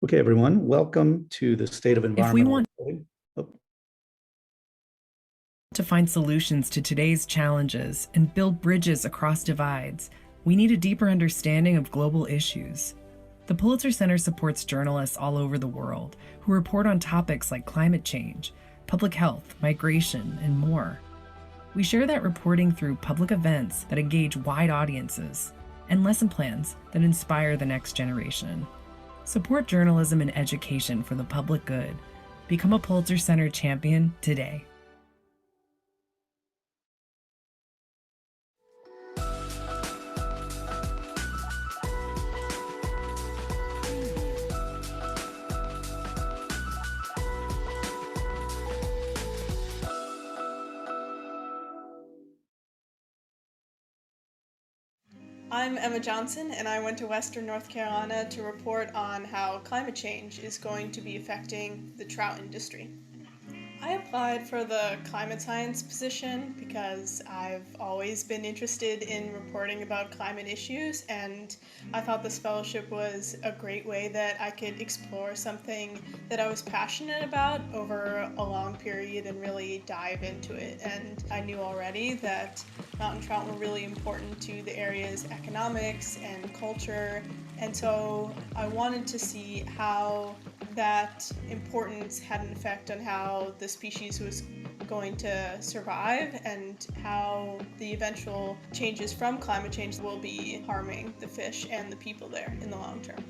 Okay, everyone, welcome to the State of If we Environmental want Reporting. Oh, to find solutions to today's challenges and build bridges across divides, we need a deeper understanding of global issues. The Pulitzer Center supports journalists all over the world who report on topics like climate change, public health, migration, and more. We share that reporting through public events that engage wide audiences and lesson plans that inspire the next generation. Support journalism and education for the public good. Become a Pulitzer Center champion today. I'm Emma Johnson, and I went to Western North Carolina to report on how climate change is going to be affecting the trout industry. I applied for the climate science position because I've always been interested in reporting about climate issues, and I thought this fellowship was a great way that I could explore something that I was passionate about over a long period and really dive into it. And I knew already that mountain trout were really important to the area's economics and culture, and so I wanted to see how that importance had an effect on how the species was going to survive and how the eventual changes from climate change will be harming the fish and the people there in the long term.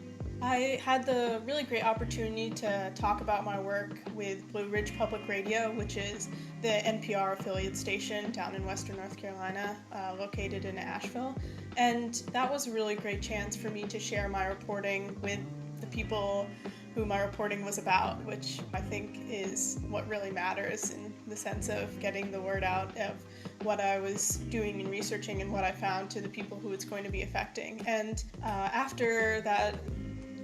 I had the really great opportunity to talk about my work with Blue Ridge Public Radio, which is the NPR affiliate station down in Western North Carolina, located in Asheville. And that was a really great chance for me to share my reporting with the people who my reporting was about, which I think is what really matters in the sense of getting the word out of what I was doing and researching and what I found to the people who it's going to be affecting. And after that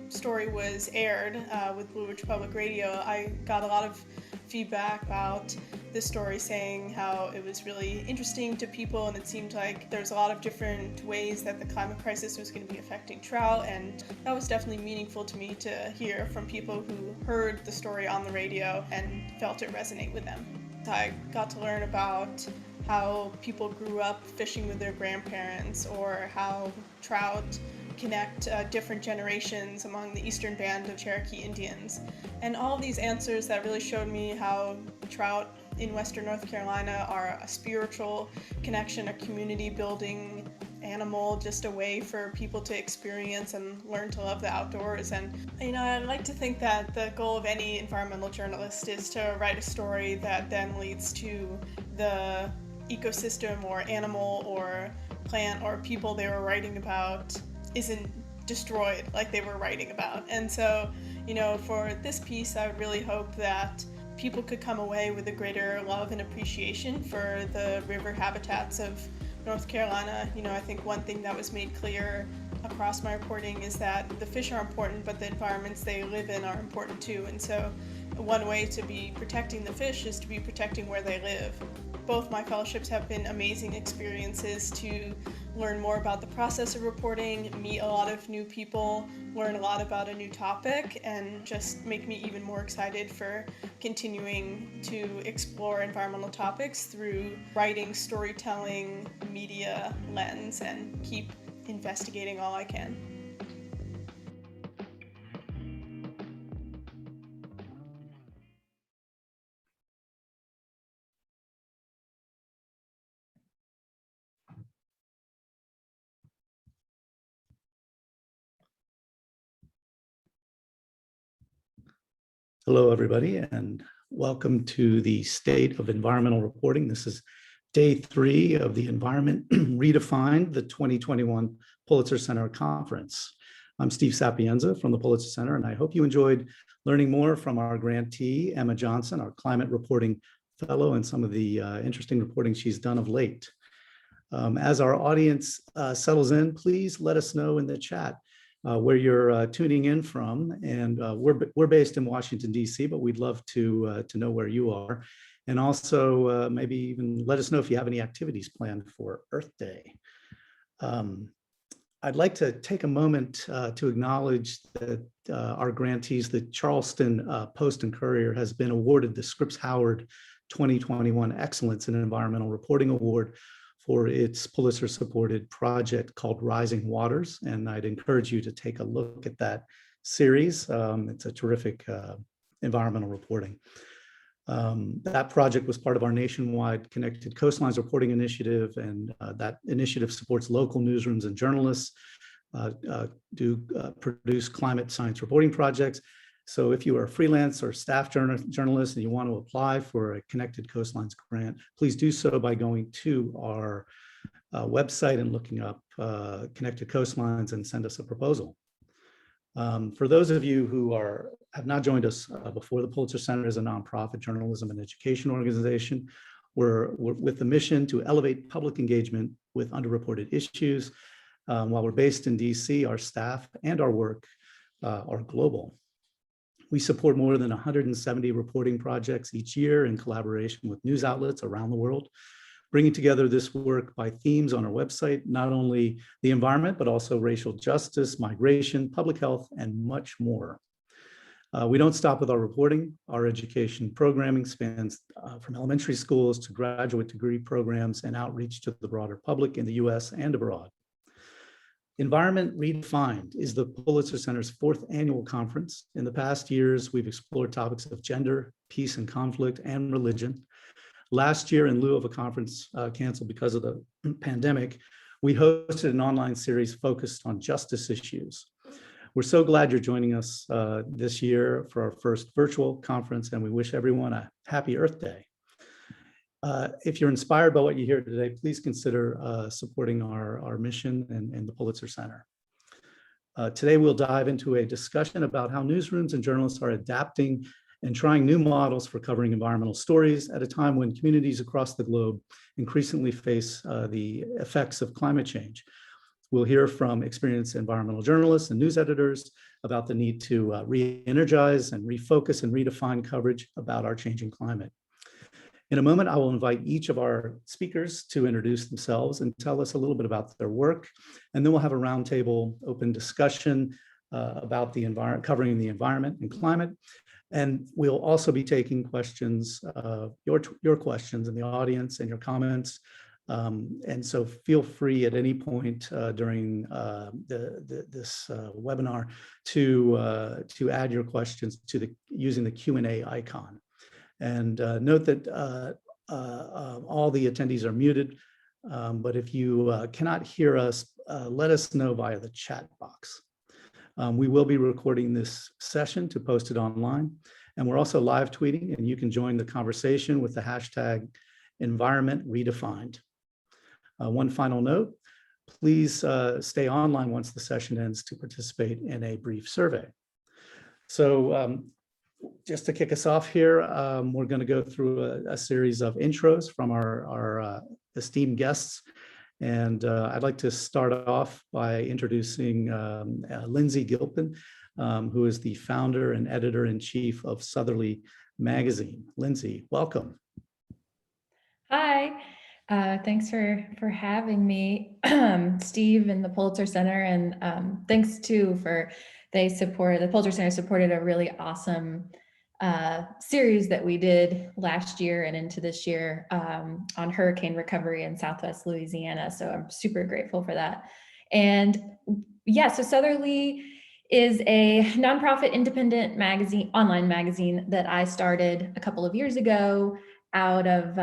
story was aired with Blue Ridge Public Radio, I got a lot of feedback about the story, saying how it was really interesting to people and it seemed like there's a lot of different ways that the climate crisis was going to be affecting trout, and that was definitely meaningful to me to hear from people who heard the story on the radio and felt it resonate with them. I got to learn about how people grew up fishing with their grandparents, or how trout connect different generations among the eastern band of Cherokee Indians. And all of these answers that really showed me how trout in Western North Carolina are a spiritual connection, a community building animal, just a way for people to experience and learn to love the outdoors. And I like to think that the goal of any environmental journalist is to write a story that then leads to the ecosystem or animal or plant or people they were writing about isn't destroyed like they were writing about. And so, for this piece, I would really hope that people could come away with a greater love and appreciation for the river habitats of North Carolina. I think one thing that was made clear across my reporting is that the fish are important, but the environments they live in are important too. And so one way to be protecting the fish is to be protecting where they live. Both my fellowships have been amazing experiences to learn more about the process of reporting, meet a lot of new people, learn a lot about a new topic, and just make me even more excited for continuing to explore environmental topics through writing, storytelling, media lens, and keep investigating all I can. hello, everybody, and welcome to the State of Environmental Reporting. This is day 3 of the Environment Redefined, the 2021 Pulitzer Center Conference. I'm Steve Sapienza from the Pulitzer Center, and I hope you enjoyed learning more from our grantee, Emma Johnson, our climate reporting fellow, and some of the interesting reporting she's done of late. As our audience settles in, please let us know in the chat where you're tuning in from. And we're based in Washington, D.C., but we'd love to know where you are. And also maybe even let us know if you have any activities planned for Earth Day. I'd like to take a moment to acknowledge that our grantees, the Charleston Post and Courier, has been awarded the Scripps Howard 2021 Excellence in Environmental Reporting Award for its Pulitzer-supported project called Rising Waters. And I'd encourage you to take a look at that series. It's a terrific environmental reporting. That project was part of our nationwide Connected Coastlines Reporting Initiative, and that initiative supports local newsrooms and journalists produce climate science reporting projects. So if you are a freelance or staff journalist and you want to apply for a Connected Coastlines grant, please do so by going to our website and looking up Connected Coastlines and send us a proposal. For those of you who have not joined us before, the Pulitzer Center is a nonprofit journalism and education organization. We're with the mission to elevate public engagement with underreported issues. While we're based in DC, our staff and our work are global. We support more than 170 reporting projects each year in collaboration with news outlets around the world, bringing together this work by themes on our website, not only the environment, but also racial justice, migration, public health, and much more. We don't stop with our reporting. Our education programming spans from elementary schools to graduate degree programs and outreach to the broader public in the US and abroad. Environment Redefined is the Pulitzer Center's 4th annual conference. In the past years, we've explored topics of gender, peace and conflict, and religion. Last year, in lieu of a conference canceled because of the pandemic, we hosted an online series focused on justice issues. We're so glad you're joining us this year for our first virtual conference, and we wish everyone a happy Earth Day. If you're inspired by what you hear today, please consider supporting our mission and the Pulitzer Center. Today, we'll dive into a discussion about how newsrooms and journalists are adapting and trying new models for covering environmental stories at a time when communities across the globe increasingly face the effects of climate change. We'll hear from experienced environmental journalists and news editors about the need to re-energize and refocus and redefine coverage about our changing climate. In a moment, I will invite each of our speakers to introduce themselves and tell us a little bit about their work. And then we'll have a roundtable open discussion about the environment, covering the environment and climate. And we'll also be taking questions, your questions in the audience and your comments. And so feel free at any point during this webinar to add your questions using the Q&A icon. And note that all the attendees are muted, but if you cannot hear us, let us know via the chat box. We will be recording this session to post it online, and we're also live tweeting, and you can join the conversation with the hashtag Environment Redefined. One final note, please stay online once the session ends to participate in a brief survey. So just to kick us off here, we're going to go through a series of intros from our esteemed guests. And I'd like to start off by introducing Lyndsey Gilpin, who is the founder and editor-in-chief of Southerly magazine. Lyndsey, welcome. Hi, thanks for having me, Steve and the Pulitzer Center, and thanks too for the Pulitzer Center supported a really awesome series that we did last year and into this year on hurricane recovery in Southwest Louisiana. So I'm super grateful for that. And yeah, so Southerly is a nonprofit independent magazine, online magazine that I started a couple of years ago out of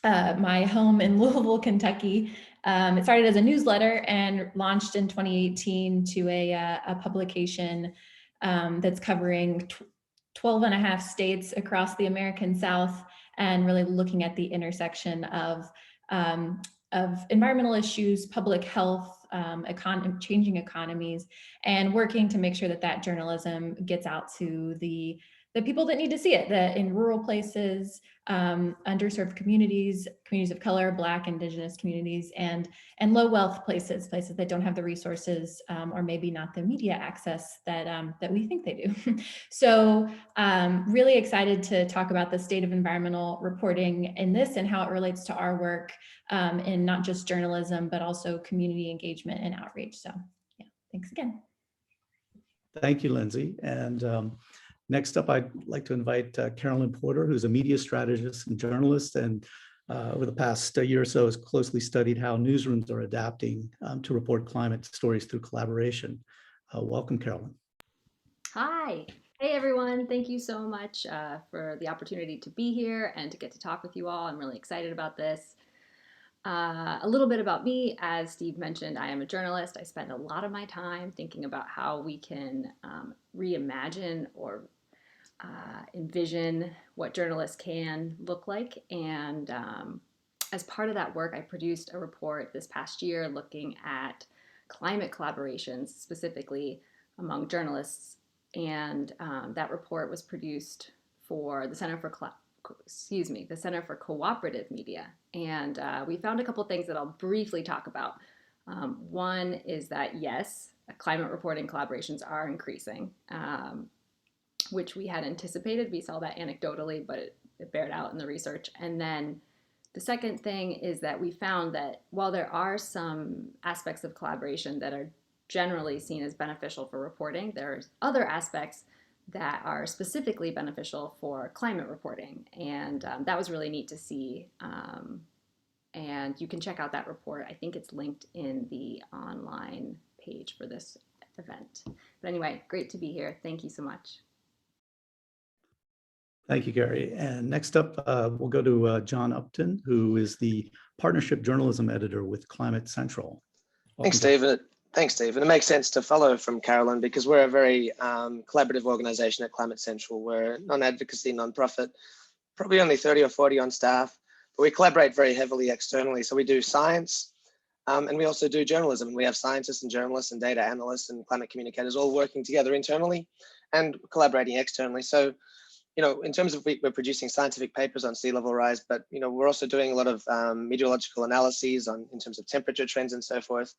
my home in Louisville, Kentucky. It started as a newsletter and launched in 2018 to a publication that's covering 12 and a half states across the American South, and really looking at the intersection of environmental issues, public health, changing economies, and working to make sure that journalism gets out to the the people that need to see it, that in rural places, underserved communities, communities of color, Black, Indigenous communities, and low wealth places that don't have the resources or maybe not the media access that we think they do. So really excited to talk about the state of environmental reporting in this and how it relates to our work in not just journalism, but also community engagement and outreach. So yeah, thanks again. Thank you, Lyndsey. And next up, I'd like to invite Carolyn Porter, who's a media strategist and journalist, and over the past year or so has closely studied how newsrooms are adapting to report climate stories through collaboration. Welcome, Carolyn. Hi. Hey, everyone. Thank you so much for the opportunity to be here and to get to talk with you all. I'm really excited about this. A little bit about me. As Steve mentioned, I am a journalist. I spend a lot of my time thinking about how we can reimagine or envision what journalists can look like. And as part of that work, I produced a report this past year looking at climate collaborations, specifically among journalists. And that report was produced for the Center for Cooperative Media. And we found a couple things that I'll briefly talk about. One is that, yes, climate reporting collaborations are increasing, which we had anticipated. We saw that anecdotally, but it bared out in the research. And then the second thing is that we found that while there are some aspects of collaboration that are generally seen as beneficial for reporting, there's other aspects that are specifically beneficial for climate reporting. And that was really neat to see. And you can check out that report. I think it's linked in the online page for this event. But anyway, great to be here. Thank you so much. Thank you, Gary. And next up, we'll go to John Upton, who is the Partnership Journalism Editor with Climate Central. Welcome, Thanks, David. Thanks, Steve. And it makes sense to follow from Carolyn because we're a very collaborative organization at Climate Central. We're a non-advocacy, non-profit, probably only 30 or 40 on staff, but we collaborate very heavily externally. So we do science and we also do journalism. We have scientists and journalists and data analysts and climate communicators all working together internally and collaborating externally. So, you know, in terms of we're producing scientific papers on sea level rise, but, you know, we're also doing a lot of meteorological analyses in terms of temperature trends and so forth.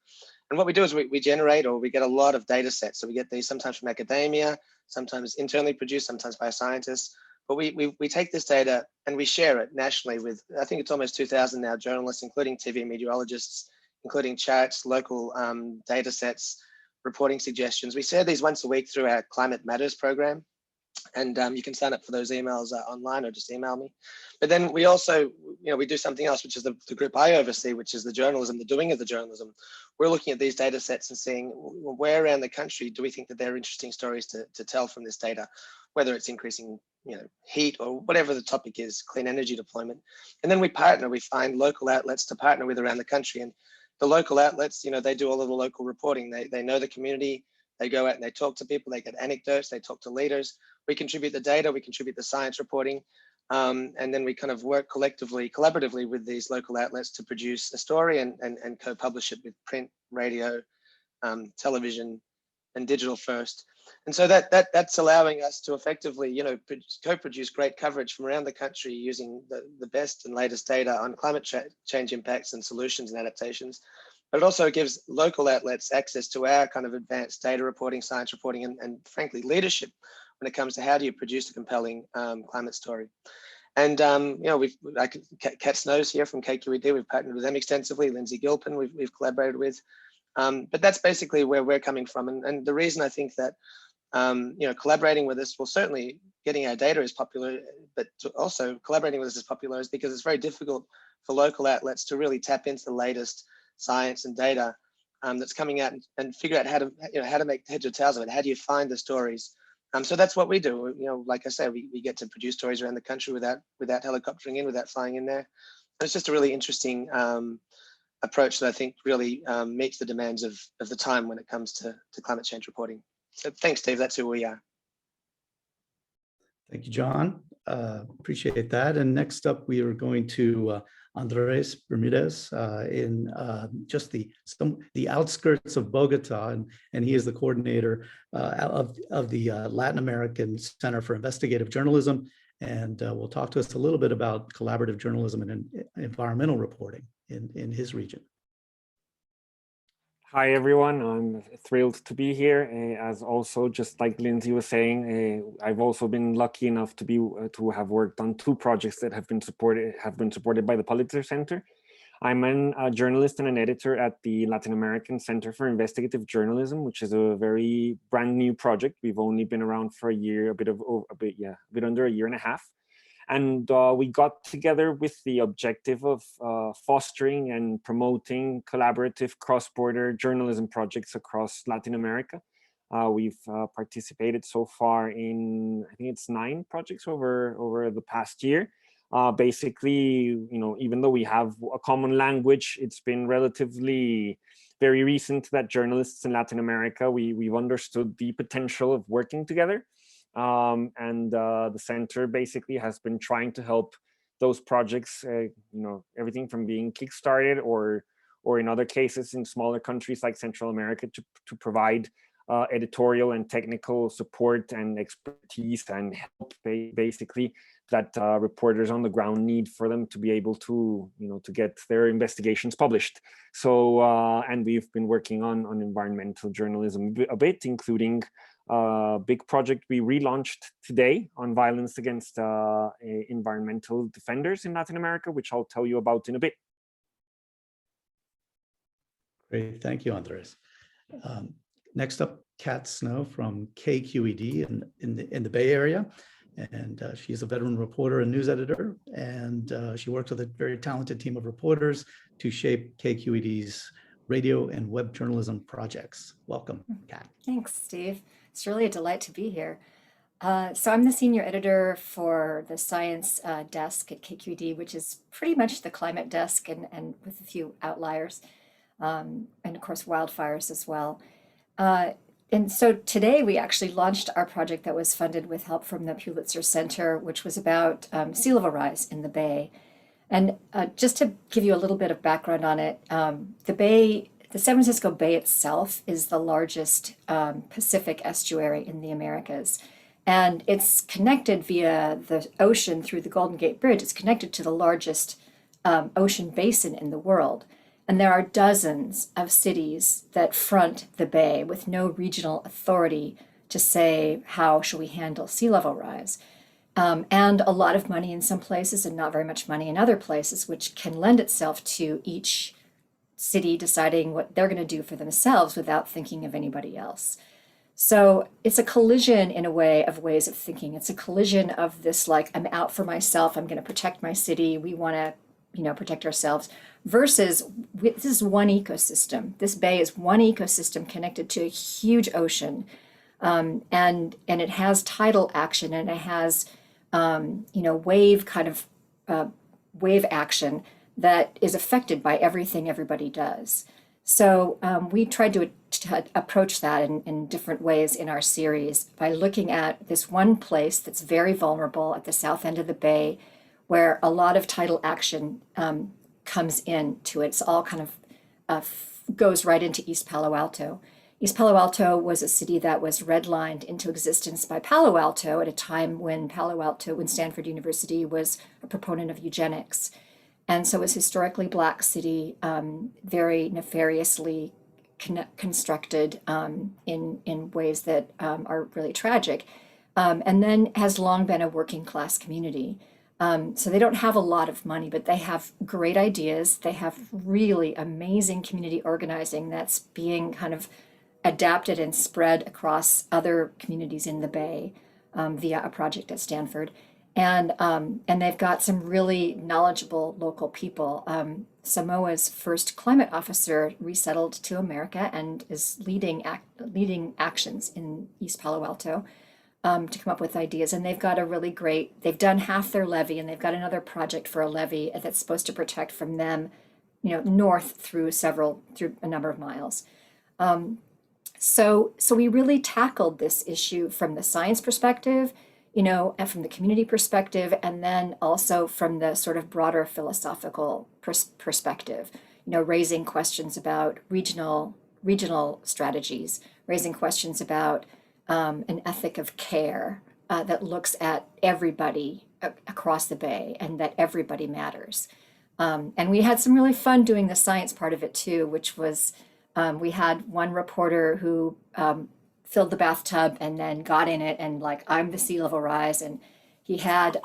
And what we do is we generate or we get a lot of data sets. So we get these sometimes from academia, sometimes internally produced, sometimes by scientists. But we take this data and we share it nationally with, I think it's almost 2,000 now journalists, including TV meteorologists, including charts, local data sets, reporting suggestions. We share these once a week through our Climate Matters program. And you can sign up for those emails online or just email me. But then we also, you know, we do something else, which is the group I oversee, which is the journalism, the doing of the journalism. We're looking at these data sets and seeing where around the country do we think that there are interesting stories to tell from this data, whether it's increasing, you know, heat or whatever the topic is, clean energy deployment. And then we find local outlets to partner with around the country. And the local outlets, you know, they do all of the local reporting. They know the community. They go out and they talk to people, they get anecdotes, they talk to leaders. We contribute the data, we contribute the science reporting, and then we kind of work collaboratively with these local outlets to produce a story and co-publish it with print, radio, television, and digital first. And so that's allowing us to effectively, you know, co-produce great coverage from around the country using the best and latest data on climate change impacts and solutions and adaptations. But it also gives local outlets access to our kind of advanced data reporting, science reporting, and frankly, leadership when it comes to how do you produce a compelling climate story. And, you know, Kat Snow's here from KQED, we've partnered with them extensively, Lyndsey Gilpin, we've collaborated with. But that's basically where we're coming from. And the reason I think that, you know, collaborating with us, well, certainly getting our data is popular, but also collaborating with us is popular is because it's very difficult for local outlets to really tap into the latest science and data that's coming out and figure out how to make heads or tails of it. How do you find the stories? So that's what we do. You know, like I said, we get to produce stories around the country without helicoptering in, without flying in there. And it's just a really interesting approach that I think really meets the demands of the time when it comes to climate change reporting. So thanks, Steve. That's who we are. Thank you, John. Appreciate that. And next up, we are going to Andrés Bermúdez in just the outskirts of Bogota, and he is the coordinator of the Latin American Center for Investigative Journalism, and will talk to us a little bit about collaborative journalism and environmental reporting in his region. Hi, everyone. I'm thrilled to be here. As also, just like Lindsey was saying, I've also been lucky enough to have worked on 2 projects that have been supported by the Pulitzer Center. I'm a journalist and an editor at the Latin American Center for Investigative Journalism, which is a very brand new project. We've only been around for a year, a bit under a year and a half. And we got together with the objective of fostering and promoting collaborative cross-border journalism projects across Latin America. We've participated so far in, I think it's 9 projects over the past year. Basically, even though we have a common language, it's been relatively very recent that journalists in Latin America, we've understood the potential of working together. The center basically has been trying to help those projects, everything from being kickstarted or in other cases in smaller countries like Central America to provide editorial and technical support and expertise and help basically that reporters on the ground need for them to be able to, to get their investigations published. So, and we've been working on environmental journalism a bit, including a big project we relaunched today on violence against environmental defenders in Latin America, which I'll tell you about in a bit. Great, thank you, Andres. Next up, Kat Snow from KQED in the Bay Area. And she's a veteran reporter and news editor. And she works with a very talented team of reporters to shape KQED's radio and web journalism projects. Welcome, Kat. Thanks, Steve. It's really a delight to be here. So I'm the senior editor for the science desk at KQED, which is pretty much the climate desk and with a few outliers, and of course wildfires as well. And so today we actually launched our project that was funded with help from the Pulitzer Center, which was about sea level rise in the Bay. And just to give you a little bit of background on it, the San Francisco Bay itself is the largest Pacific estuary in the Americas. And it's connected via the ocean through the Golden Gate Bridge. It's connected to the largest ocean basin in the world. And there are dozens of cities that front the bay with no regional authority to say, how should we handle sea level rise? And a lot of money in some places and not very much money in other places, which can lend itself to each city deciding what they're going to do for themselves without thinking of anybody else. So it's a collision in a way of ways of thinking. It's a collision of this, like, I'm out for myself, I'm going to protect my city, we want to protect ourselves, versus this is one ecosystem. This bay is one ecosystem connected to a huge ocean, and it has tidal action, and it has wave action that is affected by everything everybody does. So we tried to approach that in different ways in our series by looking at this one place that's very vulnerable at the south end of the bay, where a lot of tidal action comes into it. It's all kind of goes right into East Palo Alto. East Palo Alto was a city that was redlined into existence by Palo Alto at a time when Stanford University was a proponent of eugenics. And so it was a historically Black city, very nefariously constructed in ways that are really tragic, and then has long been a working class community. So they don't have a lot of money, but they have great ideas. They have really amazing community organizing that's being kind of adapted and spread across other communities in the Bay via a project at Stanford. And they've got some really knowledgeable local people. Samoa's first climate officer resettled to America and is leading actions in East Palo Alto to come up with ideas. And they've got they've done half their levee, and they've got another project for a levee that's supposed to protect from them, north through a number of miles. So we really tackled this issue from the science perspective and from the community perspective, and then also from the sort of broader philosophical perspective, raising questions about regional strategies, raising questions about an ethic of care that looks at everybody across the Bay and that everybody matters. And we had some really fun doing the science part of it too, which was we had one reporter who filled the bathtub and then got in it and like, I'm the sea level rise. And he had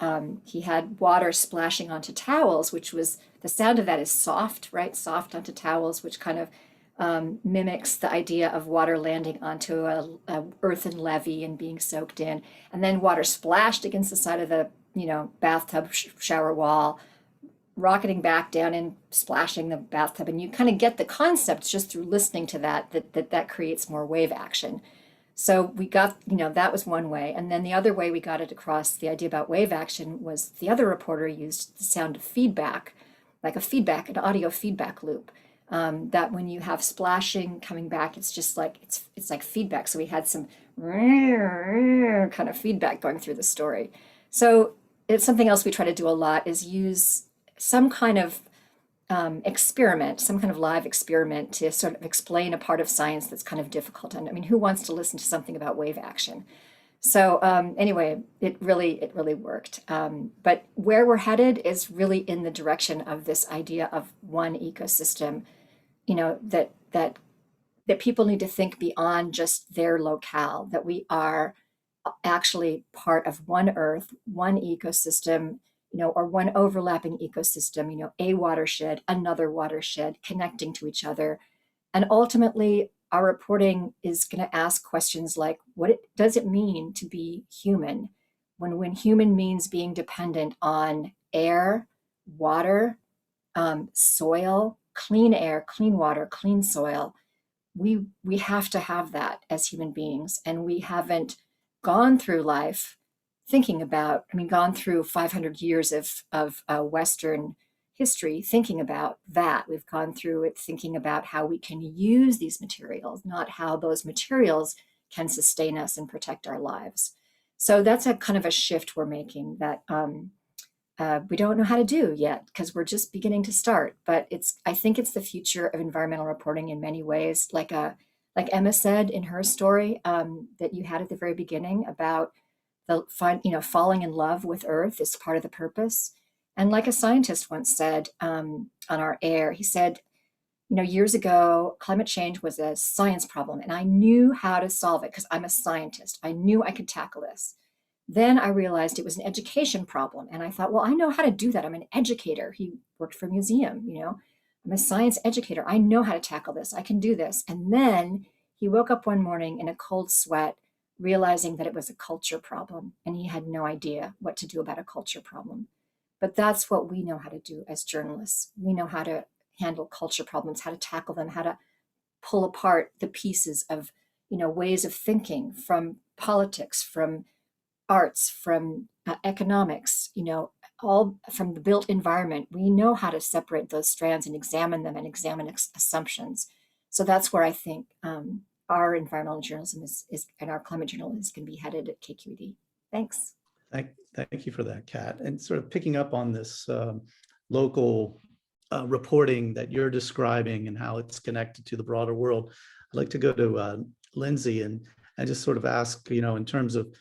water splashing onto towels, which was, the sound of that is soft, right? Soft onto towels, which kind of mimics the idea of water landing onto a earthen levee and being soaked in. And then water splashed against the side of the, bathtub shower wall, rocketing back down and splashing the bathtub. And you kind of get the concept just through listening to that creates more wave action. So we got, that was one way. And then the other way we got it across, the idea about wave action, was the other reporter used the sound of feedback, like an audio feedback loop. That when you have splashing coming back, it's just like, it's like feedback. So we had some kind of feedback going through the story. So it's something else we try to do a lot, is use some kind of experiment, some kind of live experiment to sort of explain a part of science that's kind of difficult. And I mean, who wants to listen to something about wave action? So anyway, it really worked. But where we're headed is really in the direction of this idea of one ecosystem, that people need to think beyond just their locale, that we are actually part of one Earth, one ecosystem, or one overlapping ecosystem, a watershed, another watershed, connecting to each other. And ultimately, our reporting is going to ask questions like, does it mean to be human? When human means being dependent on air, water, soil, clean air, clean water, clean soil, we have to have that as human beings. And we haven't gone through life gone through 500 years of Western history thinking about that. We've gone through it thinking about how we can use these materials, not how those materials can sustain us and protect our lives. So that's a kind of a shift we're making that we don't know how to do yet, because we're just beginning to start. But I think it's the future of environmental reporting in many ways. Like Emma said in her story that you had at the very beginning about falling in love with Earth is part of the purpose. And like a scientist once said on our air, he said, years ago, climate change was a science problem, and I knew how to solve it because I'm a scientist. I knew I could tackle this. Then I realized it was an education problem. And I thought, well, I know how to do that. I'm an educator. He worked for a museum, I'm a science educator. I know how to tackle this. I can do this. And then he woke up one morning in a cold sweat, realizing that it was a culture problem, and he had no idea what to do about a culture problem. But that's what we know how to do as journalists. We know how to handle culture problems, how to tackle them, how to pull apart the pieces of, ways of thinking from politics, from arts, from economics, all from the built environment. We know how to separate those strands and examine them and examine assumptions. So that's where I think our environmental journalism is and our climate journalism is going to be headed at KQED. Thanks. Thank you for that, Kat. And sort of picking up on this local reporting that you're describing and how it's connected to the broader world, I'd like to go to Lyndsey and just sort of ask, in terms of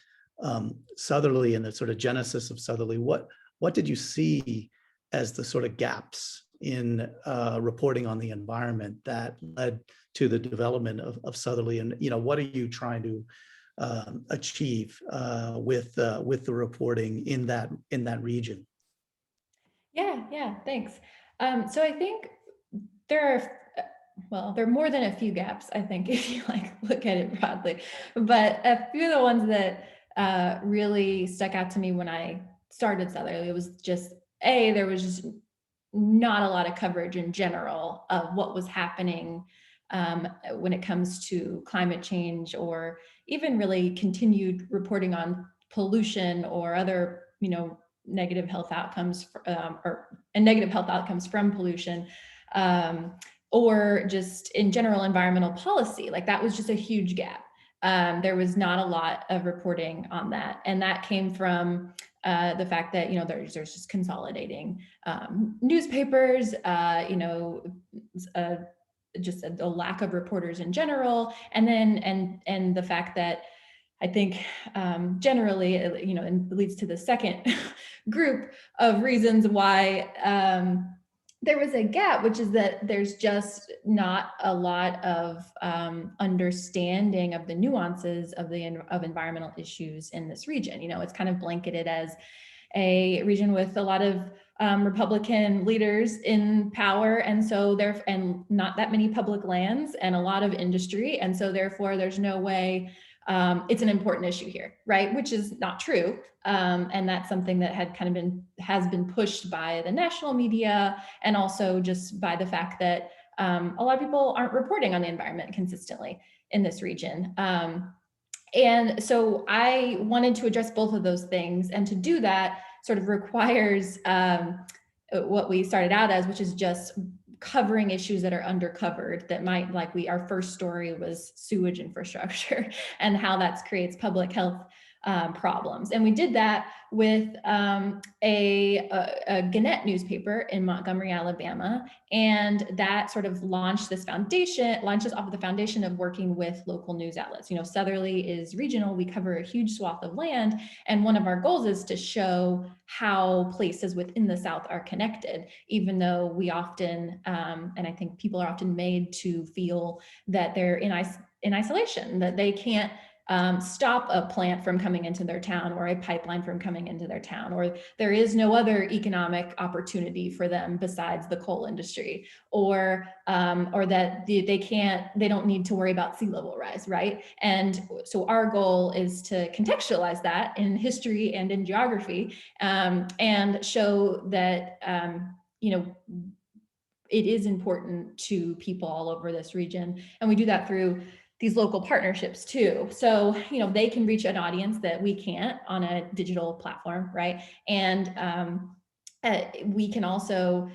Southerly and the sort of genesis of Southerly, what did you see as the sort of gaps in reporting on the environment that led to the development of Southerly, and what are you trying to achieve with the reporting in that region? Yeah, thanks. So I think there are more than a few gaps, I think, if you look at it broadly, but a few of the ones that really stuck out to me when I started Southerly was just there was just not a lot of coverage in general of what was happening when it comes to climate change, or even really continued reporting on pollution or other, negative health outcomes and negative health outcomes from pollution, or just in general environmental policy. Like that was just a huge gap. there was not a lot of reporting on that. And that came from the fact that, there's just consolidating newspapers, just a lack of reporters in general. And then, and the fact that I think generally, and leads to the second group of reasons why there was a gap, which is that there's just not a lot of understanding of the nuances of environmental issues in this region. It's kind of blanketed as a region with a lot of Republican leaders in power, and not that many public lands and a lot of industry, and so therefore there's no way it's an important issue here, right? Which is not true. And that's something that has been pushed by the national media, and also just by the fact that a lot of people aren't reporting on the environment consistently in this region. And so I wanted to address both of those things, and to do that sort of requires what we started out as, which is just covering issues that are undercovered, that might, our first story was sewage infrastructure and how that creates public health problems. And we did that with a Gannett newspaper in Montgomery, Alabama. And that sort of launches off of the foundation of working with local news outlets. Southerly is regional. We cover a huge swath of land. And one of our goals is to show how places within the South are connected, even though we often, and I think people are often made to feel that they're in isolation, that they can't stop a plant from coming into their town, or a pipeline from coming into their town, or there is no other economic opportunity for them besides the coal industry, or that they don't need to worry about sea level rise, right? And so our goal is to contextualize that in history and in geography, and show that it is important to people all over this region. And we do that through these local partnerships too. So, they can reach an audience that we can't on a digital platform, right? And we can also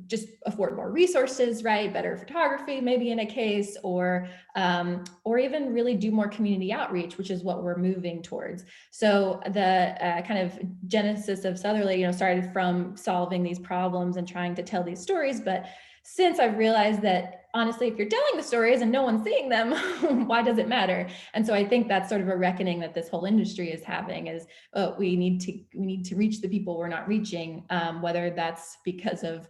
just afford more resources, right? Better photography, maybe in a case, or even really do more community outreach, which is what we're moving towards. So the kind of genesis of Southerly, started from solving these problems and trying to tell these stories. But since I've realized that, honestly, if you're telling the stories and no one's seeing them, why does it matter? And so I think that's sort of a reckoning that this whole industry is having, is we need to reach the people we're not reaching, whether that's because of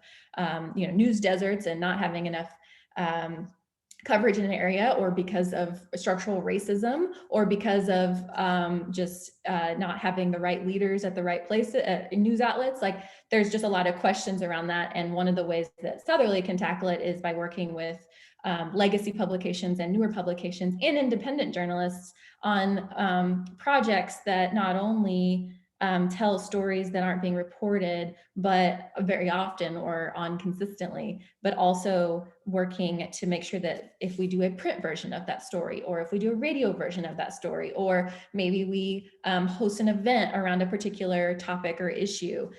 news deserts and not having enough coverage in an area, or because of structural racism, or because of just not having the right leaders at the right place in news outlets. There's just a lot of questions around that. And one of the ways that Southerly can tackle it is by working with legacy publications and newer publications and independent journalists on projects that not only tell stories that aren't being reported, but very often or consistently, but also working to make sure that if we do a print version of that story, or if we do a radio version of that story, or maybe we host an event around a particular topic or issue,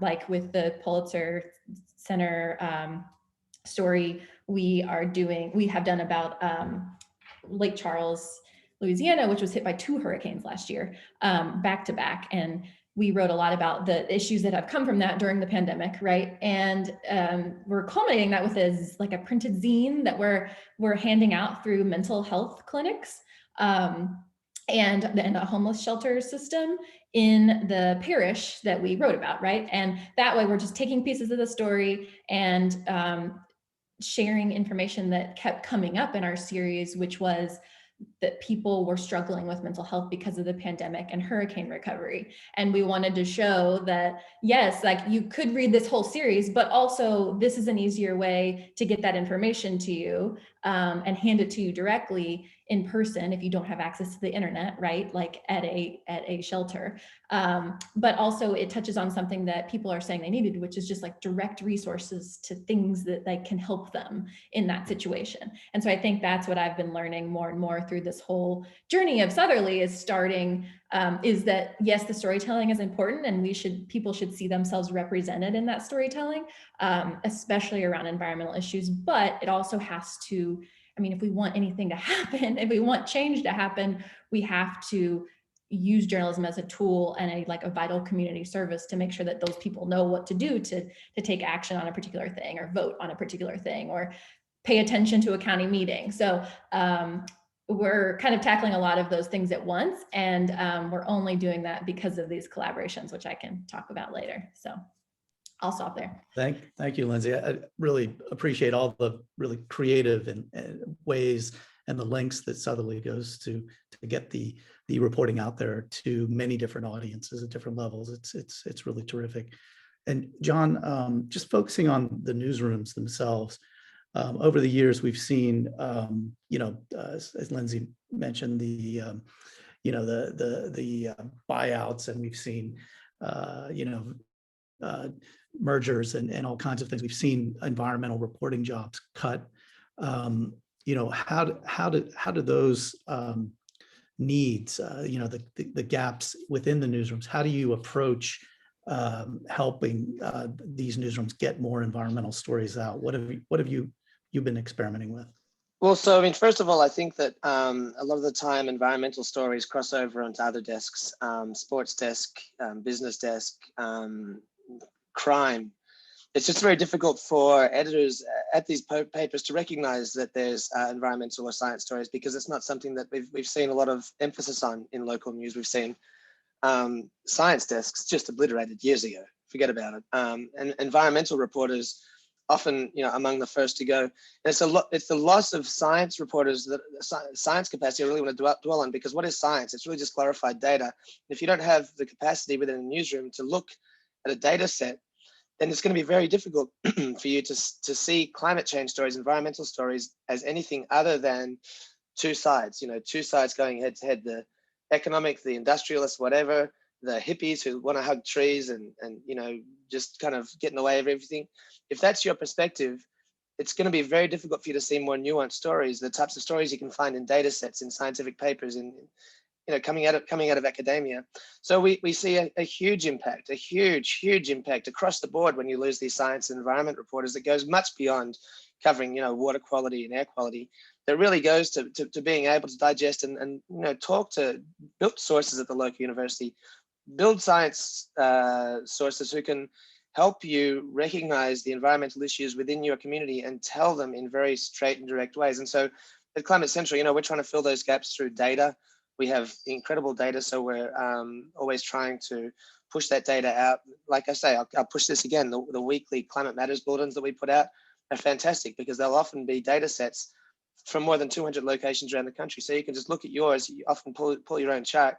like with the Pulitzer Center story we have done about Lake Charles, Louisiana, which was hit by 2 hurricanes last year, back to back. And we wrote a lot about the issues that have come from that during the pandemic, right? And we're culminating that with a printed zine that we're handing out through mental health clinics and a homeless shelter system in the parish that we wrote about, right? And that way we're just taking pieces of the story and sharing information that kept coming up in our series, which was that people were struggling with mental health because of the pandemic and hurricane recovery. And we wanted to show that, yes, you could read this whole series, but also this is an easier way to get that information to you and hand it to you directly in person if you don't have access to the internet, right? At a shelter. But also it touches on something that people are saying they needed, which is just direct resources to things that can help them in that situation. And so I think that's what I've been learning more and more through this whole journey of Southerly, is starting, is that yes, the storytelling is important, and people should see themselves represented in that storytelling, especially around environmental issues, but it also has to I mean, if we want anything to happen, if we want change to happen, we have to use journalism as a tool and a vital community service to make sure that those people know what to do to take action on a particular thing, or vote on a particular thing, or pay attention to a county meeting. So we're kind of tackling a lot of those things at once, and we're only doing that because of these collaborations, which I can talk about later. So I'll stop there. Thank you, Lindsey. I really appreciate all the really creative and ways and the links that Southerly goes to get the reporting out there to many different audiences at different levels. It's really terrific. And John, just focusing on the newsrooms themselves, over the years we've seen, as Lindsey mentioned, the buyouts, and we've seen, mergers and all kinds of things. We've seen environmental reporting jobs cut. How do those needs, the gaps within the newsrooms, how do you approach helping these newsrooms get more environmental stories out? What have you've been experimenting with? Well, so I mean, first of all, I think that a lot of the time environmental stories cross over onto other desks, sports desk, business desk, crime. It's just very difficult for editors at these papers to recognize that there's environmental or science stories, because it's not something that we've seen a lot of emphasis on in local news. We've seen science desks just obliterated years ago. Forget about it. And environmental reporters often, among the first to go. And it's the loss of science reporters, that science capacity I really want to dwell on, because what is science? It's really just glorified data. If you don't have the capacity within a newsroom to look at a data set, then it's going to be very difficult for you to see climate change stories, environmental stories, as anything other than two sides, two sides going head to head, the economic, the industrialists, whatever, the hippies who want to hug trees and just kind of get in the way of everything. If that's your perspective, it's going to be very difficult for you to see more nuanced stories, the types of stories you can find in data sets, in scientific papers, in coming out of academia. So we see a huge impact, a huge impact across the board when you lose these science and environment reporters that goes much beyond covering, water quality and air quality. That really goes to being able to digest and talk to build sources at the local university, build science sources who can help you recognize the environmental issues within your community and tell them in very straight and direct ways. And so at Climate Central, we're trying to fill those gaps through data. We have incredible data, so we're always trying to push that data out. Like I say, I'll push this again, the weekly Climate Matters bulletins that we put out are fantastic, because they'll often be data sets from more than 200 locations around the country. So you can just look at yours, you often pull your own chart.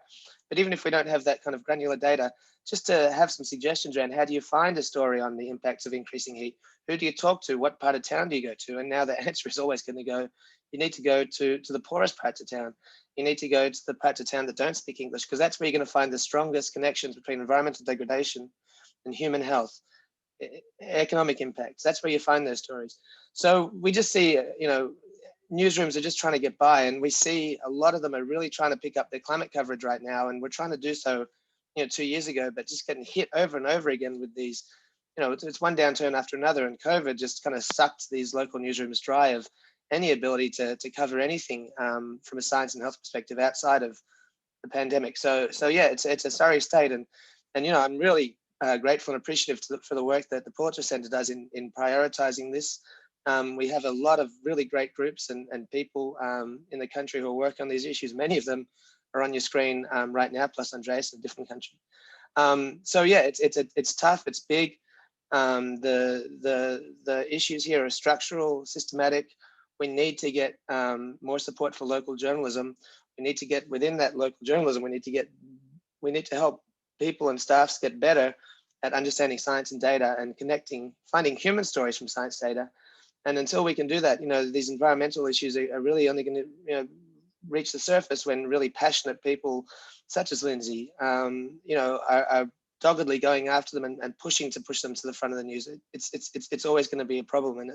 But even if we don't have that kind of granular data, just to have some suggestions around how do you find a story on the impacts of increasing heat? Who do you talk to? What part of town do you go to? And now the answer is always going to go, you need to go to the poorest parts of town. You need to go to the parts of town that don't speak English, because that's where you're going to find the strongest connections between environmental degradation and human health, economic impacts. That's where you find those stories. So we just see, newsrooms are just trying to get by, and we see a lot of them are really trying to pick up their climate coverage right now, and we're trying to do so 2 years ago, but just getting hit over and over again with these, it's one downturn after another, and COVID just kind of sucked these local newsrooms dry of any ability to cover anything from a science and health perspective outside of the pandemic. So yeah, it's a sorry state, and I'm really grateful and appreciative for the work that the Pulitzer Center does in prioritizing this. We have a lot of really great groups and people in the country who work on these issues. Many of them are on your screen right now, plus Andrés in a different country. So yeah, it's tough, it's big. The issues here are structural, systematic. We need to get more support for local journalism. We need to get within that local journalism. We need to help people and staffs get better at understanding science and data and finding human stories from science data. And until we can do that, these environmental issues are really only going to, reach the surface when really passionate people, such as Lindsey, are doggedly going after them and push them to the front of the news. It's always going to be a problem, and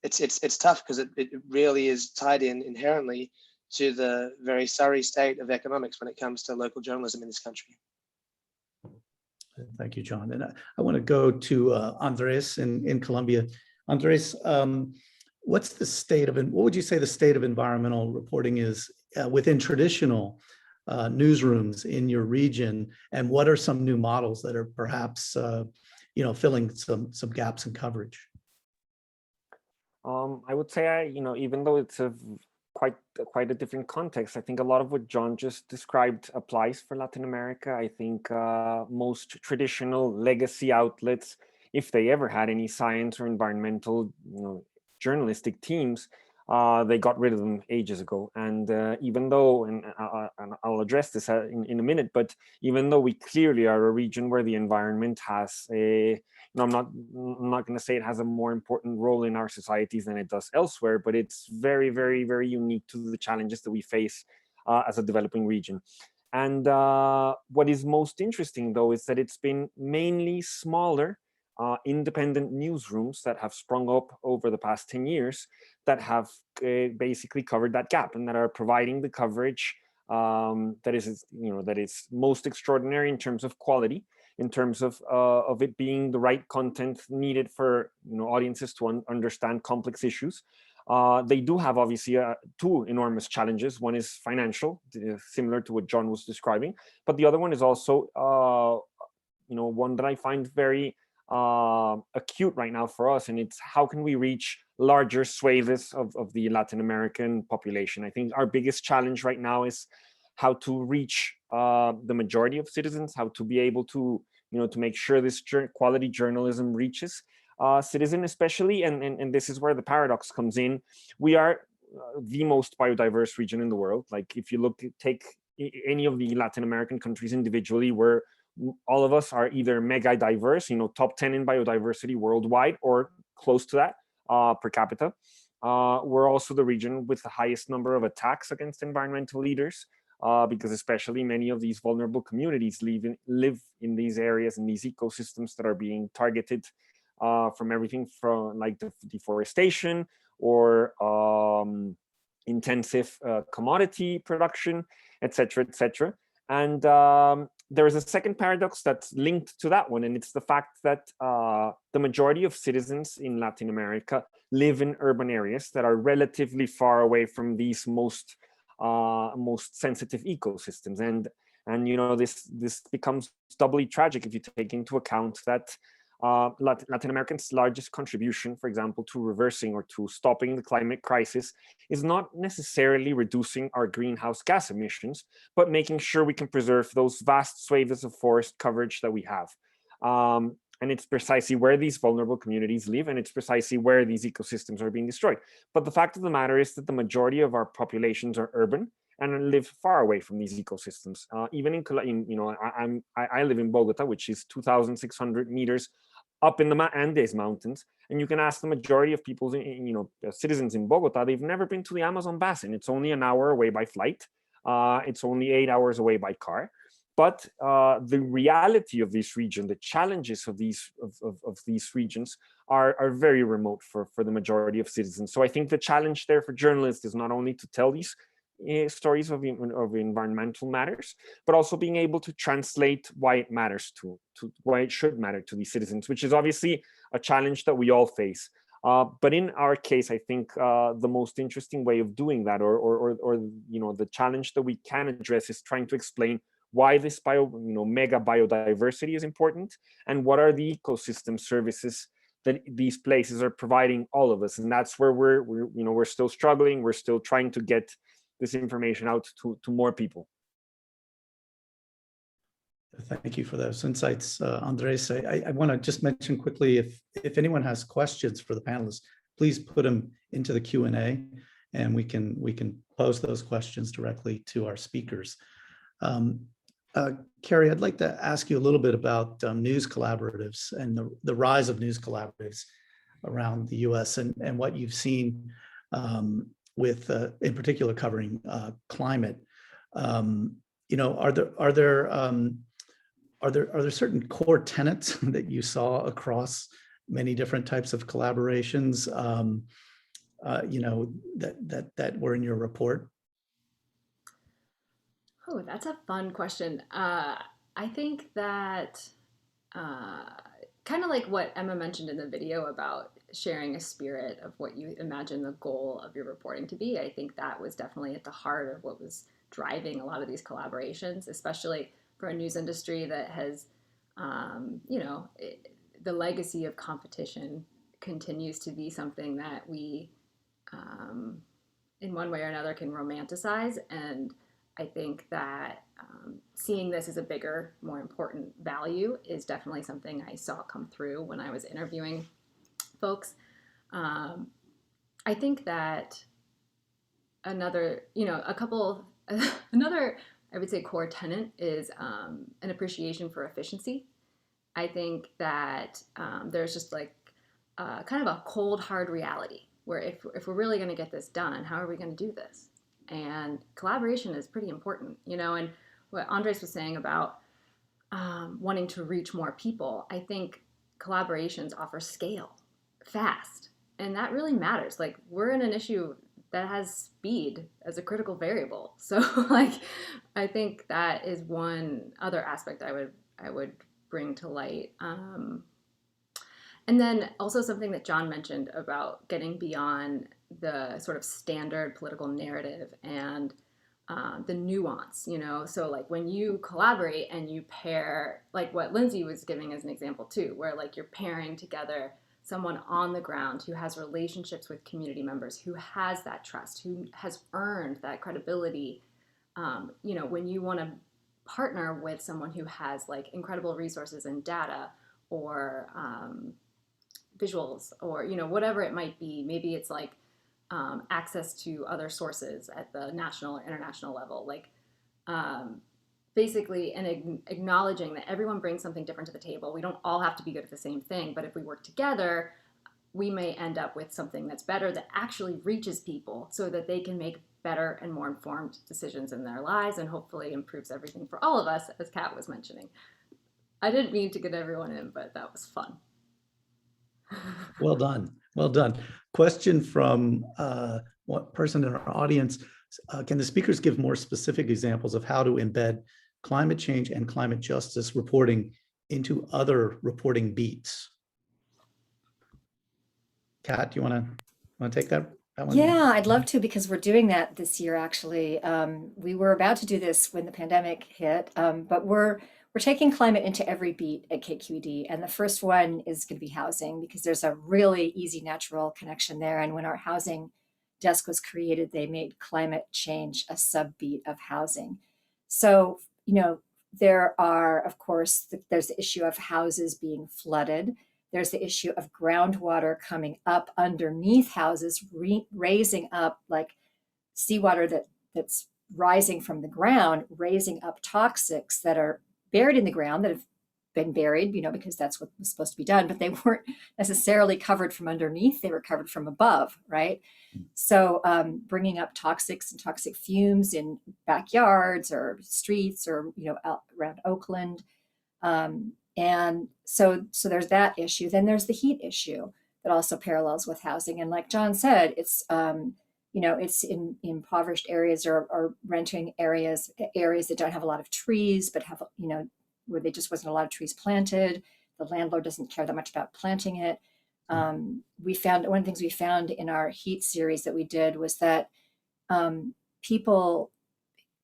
it's tough because it really is tied in inherently to the very sorry state of economics when it comes to local journalism in this country. Thank you, John. And I want to go to Andrés in Colombia. Andrés, what's the state of, what would you say the state of environmental reporting is within traditional newsrooms in your region, and what are some new models that are perhaps filling some gaps in coverage? I would say, even though it's quite a different context, I think a lot of what John just described applies for Latin America. I think most traditional legacy outlets, if they ever had any science or environmental, journalistic teams, they got rid of them ages ago. And even though, and I'll address this in a minute, but even though we clearly are a region where the environment has I'm not going to say it has a more important role in our societies than it does elsewhere, but it's very, very, very unique to the challenges that we face as a developing region. And what is most interesting, though, is that it's been mainly smaller independent newsrooms that have sprung up over the past 10 years that have basically covered that gap and that are providing the coverage that is most extraordinary in terms of quality, in terms of it being the right content needed for audiences to understand complex issues. They do have obviously two enormous challenges. One is financial, similar to what John was describing, but the other one is also one that I find very acute right now for us, and it's how can we reach larger swathes of the Latin American population. I think our biggest challenge right now is how to reach the majority of citizens, how to be able to to make sure this quality journalism reaches citizens, especially, and this is where the paradox comes in. We are the most biodiverse region in the world. Like if you take any of the Latin American countries individually, where all of us are either mega diverse, top 10 in biodiversity worldwide or close to that per capita. We're also the region with the highest number of attacks against environmental leaders, because especially many of these vulnerable communities live in these areas, in these ecosystems that are being targeted from everything from like deforestation or intensive commodity production, etc., etc. And there is a second paradox that's linked to that one, and it's the fact that the majority of citizens in Latin America live in urban areas that are relatively far away from these most sensitive ecosystems, and this becomes doubly tragic if you take into account that Latin America's largest contribution, for example, to reversing or to stopping the climate crisis is not necessarily reducing our greenhouse gas emissions, but making sure we can preserve those vast swathes of forest coverage that we have. And it's precisely where these vulnerable communities live, and it's precisely where these ecosystems are being destroyed. But the fact of the matter is that the majority of our populations are urban and live far away from these ecosystems. Even I live in Bogota, which is 2,600 meters up in the Andes Mountains, and you can ask the majority of people, citizens in Bogota, they've never been to the Amazon basin. It's only an hour away by flight. It's only 8 hours away by car. But the reality of this region, the challenges of these regions are very remote for the majority of citizens. So I think the challenge there for journalists is not only to tell these stories of environmental matters, but also being able to translate why it matters to why it should matter to these citizens, which is obviously a challenge that we all face. But in our case, I think the most interesting way of doing that, or the challenge that we can address, is trying to explain why this mega biodiversity is important, and what are the ecosystem services that these places are providing all of us. And that's where we're still struggling. We're still trying to get this information out to more people. Thank you for those insights, Andrés. I want to just mention quickly, if anyone has questions for the panelists, please put them into the Q&A, and we can pose those questions directly to our speakers. Carrie, I'd like to ask you a little bit about news collaboratives and the rise of news collaboratives around the U.S. and what you've seen with, in particular, covering climate. Are there certain core tenets that you saw across many different types of collaborations, that were in your report? Oh, that's a fun question. I think that kind of like what Emma mentioned in the video about sharing a spirit of what you imagine the goal of your reporting to be. I think that was definitely at the heart of what was driving a lot of these collaborations, especially for a news industry that has, the legacy of competition continues to be something that we, in one way or another, can romanticize. And I think that seeing this as a bigger, more important value is definitely something I saw come through when I was interviewing folks. I think that another, I would say, core tenet is an appreciation for efficiency. I think that there's just like kind of a cold, hard reality where if we're really going to get this done, how are we going to do this? And collaboration is pretty important, and what Andrés was saying about wanting to reach more people, I think collaborations offer scale fast, and that really matters. Like, we're in an issue that has speed as a critical variable. So like, I think that is one other aspect I would bring to light. And then also something that John mentioned about getting beyond the sort of standard political narrative and the nuance, so like when you collaborate and you pair, like what Lindsey was giving as an example too, where like you're pairing together someone on the ground who has relationships with community members, who has that trust, who has earned that credibility. When you want to partner with someone who has like incredible resources and data or visuals or, whatever it might be, maybe it's like access to other sources at the national or international level, like basically, and acknowledging that everyone brings something different to the table. We don't all have to be good at the same thing, but if we work together, we may end up with something that's better, that actually reaches people so that they can make better and more informed decisions in their lives, and hopefully improves everything for all of us, as Kat was mentioning. I didn't mean to get everyone in, but that was fun. Well done. Well done. Question from one person in our audience. Can the speakers give more specific examples of how to embed climate change and climate justice reporting into other reporting beats? Kat, do you want to take that one? Yeah, I'd love to, because we're doing that this year, actually. We were about to do this when the pandemic hit, but we're taking climate into every beat at KQED. And the first one is going to be housing, because there's a really easy, natural connection there. And when our housing desk was created, they made climate change a sub-beat of housing. So, there are, of course, there's the issue of houses being flooded. There's the issue of groundwater coming up underneath houses, raising up, like seawater that's rising from the ground, raising up toxics that are buried in the ground, that have been buried, because that's what was supposed to be done, but they weren't necessarily covered from underneath, they were covered from above, right? So bringing up toxics and toxic fumes in backyards or streets or, out around Oakland. And so there's that issue. Then there's the heat issue that also parallels with housing. And like John said, it's, it's in impoverished areas or renting areas that don't have a lot of trees, but have, where there just wasn't a lot of trees planted. The landlord doesn't care that much about planting it. We found, one of the things we found in our heat series that we did was that people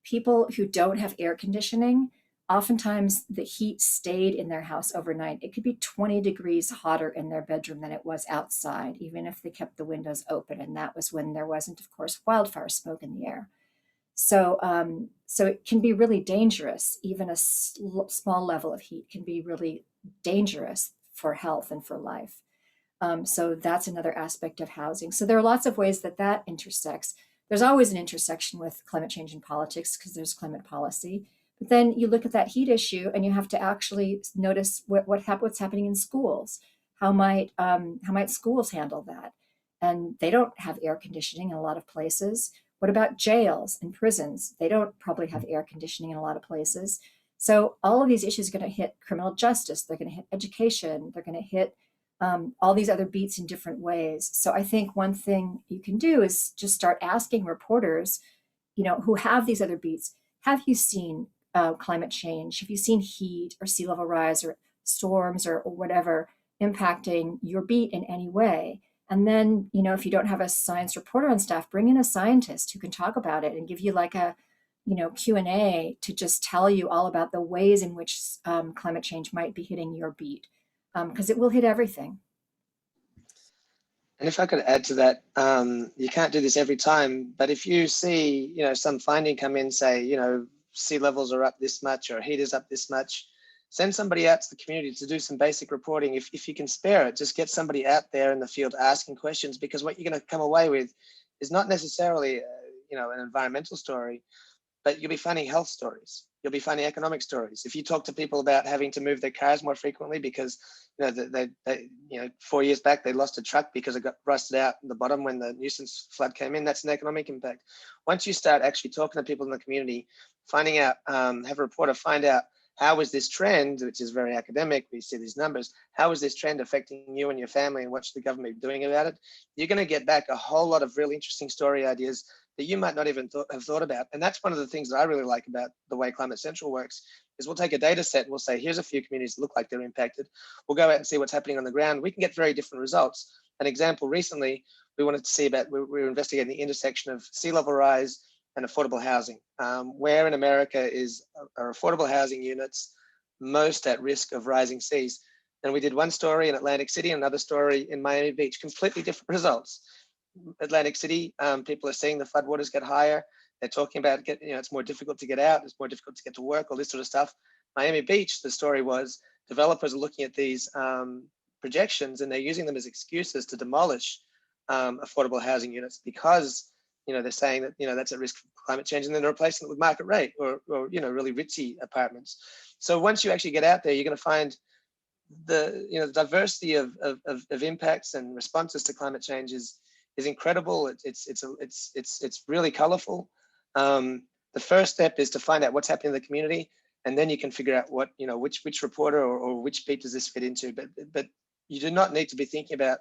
who don't have air conditioning, oftentimes the heat stayed in their house overnight. It could be 20 degrees hotter in their bedroom than it was outside, even if they kept the windows open. And that was when there wasn't, of course, wildfire smoke in the air. So it can be really dangerous. Even a small level of heat can be really dangerous for health and for life. So that's another aspect of housing. So there are lots of ways that intersects. There's always an intersection with climate change and politics, because there's climate policy. But then you look at that heat issue and you have to actually notice what's happening in schools. How might schools handle that? And they don't have air conditioning in a lot of places. What about jails and prisons? They don't probably have air conditioning in a lot of places. So all of these issues are going to hit criminal justice. They're going to hit education. They're going to hit all these other beats in different ways. So I think one thing you can do is just start asking reporters, who have these other beats, have you seen climate change? Have you seen heat or sea level rise or storms or whatever impacting your beat in any way. And then, you know, if you don't have a science reporter on staff, bring in a scientist who can talk about it and give you like a, you know, Q&A to just tell you all about the ways in which climate change might be hitting your beat, because it will hit everything. And if I could add to that, you can't do this every time, but if you see, you know, some finding come in, say, you know, sea levels are up this much or heat is up this much, send somebody out to the community to do some basic reporting. If you can spare it, just get somebody out there in the field asking questions, because what you're going to come away with is not necessarily, you know, an environmental story, but you'll be finding health stories. You'll be finding economic stories. If you talk to people about having to move their cars more frequently because, you know, they you know, 4 years back, they lost a truck because it got rusted out in the bottom when the nuisance flood came in, that's an economic impact. Once you start actually talking to people in the community, finding out, have a reporter find out, how is this trend, which is very academic, we see these numbers, how is this trend affecting you and your family and what's the government doing about it? You're going to get back a whole lot of really interesting story ideas that you might not even have thought about. And that's one of the things that I really like about the way Climate Central works, is we'll take a data set and we'll say, here's a few communities that look like they're impacted. We'll go out and see what's happening on the ground. We can get very different results. An example, recently, we wanted to see about, we were investigating the intersection of sea level rise and affordable housing. Where in America are affordable housing units most at risk of rising seas? And we did one story in Atlantic City, another story in Miami Beach, completely different results. Atlantic City, people are seeing the floodwaters get higher. They're talking about, you know, it's more difficult to get out, it's more difficult to get to work, all this sort of stuff. Miami Beach, the story was developers are looking at these projections and they're using them as excuses to demolish affordable housing units because, you know, they're saying that, you know, that's at risk of climate change, and then they're replacing it with market rate or you know, really ritzy apartments. So once you actually get out there, you're going to find the, you know, the diversity of impacts and responses to climate change is incredible. It's really colorful. The first step is to find out what's happening in the community, and then you can figure out what, you know, which reporter or which beat does this fit into. But you do not need to be thinking about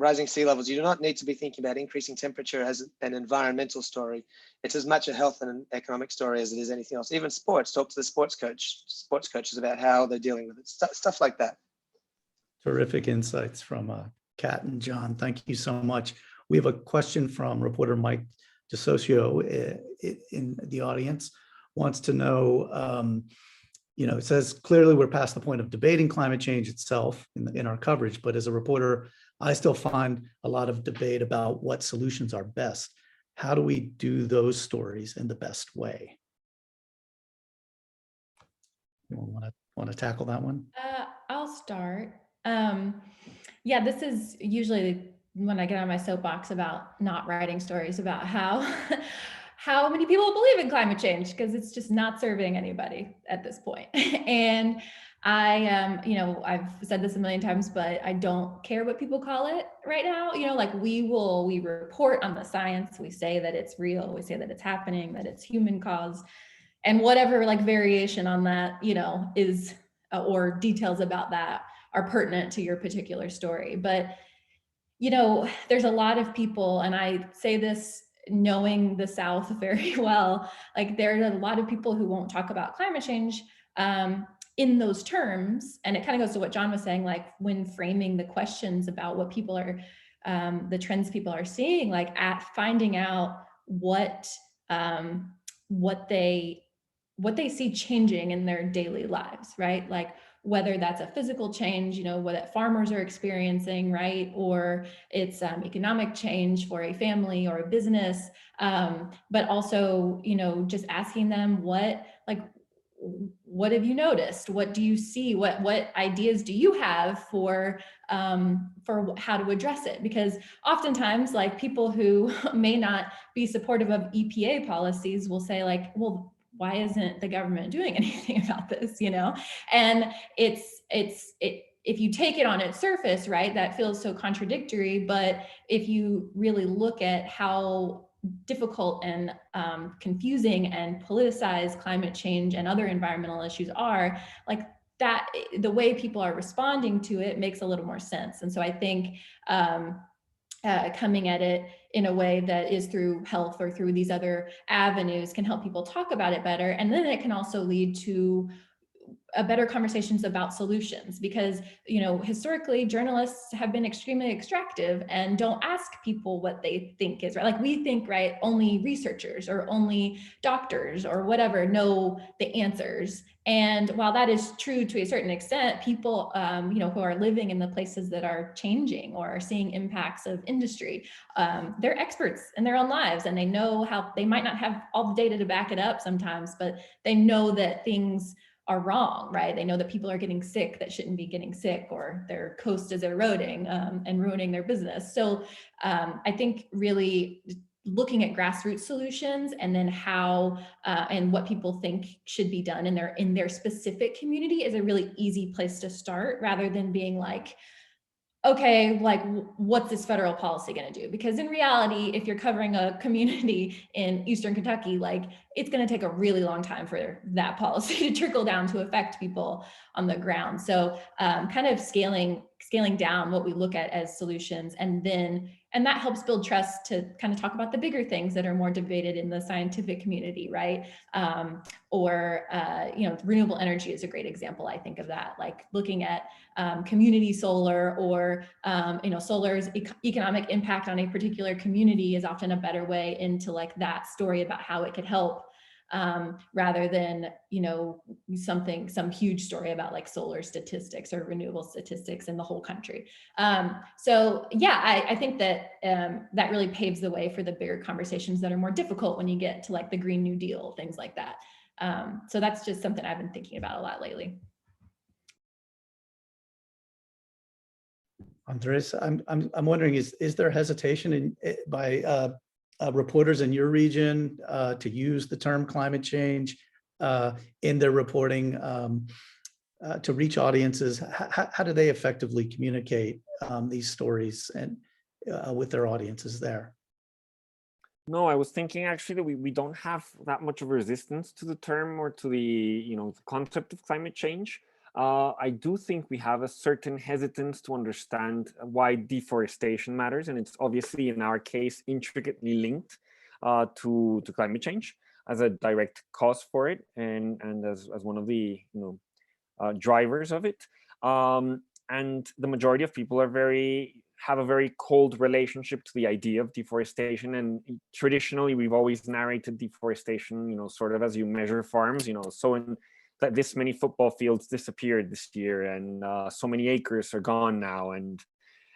rising sea levels. You do not need to be thinking about increasing temperature as an environmental story. It's as much a health and an economic story as it is anything else. Even sports, talk to the sports coaches about how they're dealing with it, stuff like that. Terrific insights from Kat and John. Thank you so much. We have a question from reporter Mike DeSocio in the audience. Wants to know, you know, it says, clearly we're past the point of debating climate change itself in our coverage, but as a reporter, I still find a lot of debate about what solutions are best. How do we do those stories in the best way? You want to tackle that one? I'll start. Yeah, this is usually when I get on my soapbox about not writing stories about how how many people believe in climate change, because it's just not serving anybody at this point. And I, you know, I've said this a million times, but I don't care what people call it right now. You know, like we report on the science, we say that it's real, we say that it's happening, that it's human caused, and whatever like variation on that, you know, is or details about that are pertinent to your particular story. But, you know, there's a lot of people, and I say this knowing the South very well, like there are a lot of people who won't talk about climate change in those terms. And it kind of goes to what John was saying, like when framing the questions about what people are, the trends people are seeing, like at finding out what they see changing in their daily lives, right? Like whether that's a physical change, you know, what farmers are experiencing, right? Or it's economic change for a family or a business, but also, you know, just asking them what have you noticed? What do you see? What ideas do you have for how to address it? Because oftentimes, like people who may not be supportive of EPA policies will say like, well, why isn't the government doing anything about this, you know? And if you take it on its surface, right, that feels so contradictory. But if you really look at how difficult and confusing and politicized climate change and other environmental issues are, like that, the way people are responding to it makes a little more sense. And so I think coming at it in a way that is through health or through these other avenues can help people talk about it better. And then it can also lead to better conversations about solutions, because, you know, historically journalists have been extremely extractive and don't ask people what they think is right. Like we think, right, only researchers or only doctors or whatever know the answers. And while that is true to a certain extent, people, you know, who are living in the places that are changing or are seeing impacts of industry, they're experts in their own lives, and they know how, they might not have all the data to back it up sometimes, but they know that things are wrong, right? They know that people are getting sick that shouldn't be getting sick, or their coast is eroding and ruining their business. So I think really looking at grassroots solutions, and then how and what people think should be done in their specific community is a really easy place to start, rather than being like, okay, like what's this federal policy going to do? Because in reality, if you're covering a community in Eastern Kentucky, like it's going to take a really long time for that policy to trickle down to affect people on the ground. So kind of scaling down what we look at as solutions, and that helps build trust to kind of talk about the bigger things that are more debated in the scientific community, right? You know, renewable energy is a great example, I think, of that, like looking at community solar, or you know, solar's economic impact on a particular community is often a better way into like that story about how it could help, rather than, you know, some huge story about like solar statistics or renewable statistics in the whole country. So yeah, I think that that really paves the way for the bigger conversations that are more difficult when you get to like the Green New Deal, things like that. So that's just something I've been thinking about a lot lately. Andrés, I'm wondering, is there hesitation by reporters in your region to use the term climate change in their reporting to reach audiences? How do they effectively communicate these stories and with their audiences there? No, I was thinking actually that we don't have that much of a resistance to the term or to the, you know, the concept of climate change. I do think we have a certain hesitance to understand why deforestation matters, and it's obviously in our case intricately linked to climate change as a direct cause for it, and as one of the, you know, drivers of it. And the majority of people have a very cold relationship to the idea of deforestation, and traditionally we've always narrated deforestation, you know, sort of as you measure farms, you know, so that this many football fields disappeared this year, and so many acres are gone now, and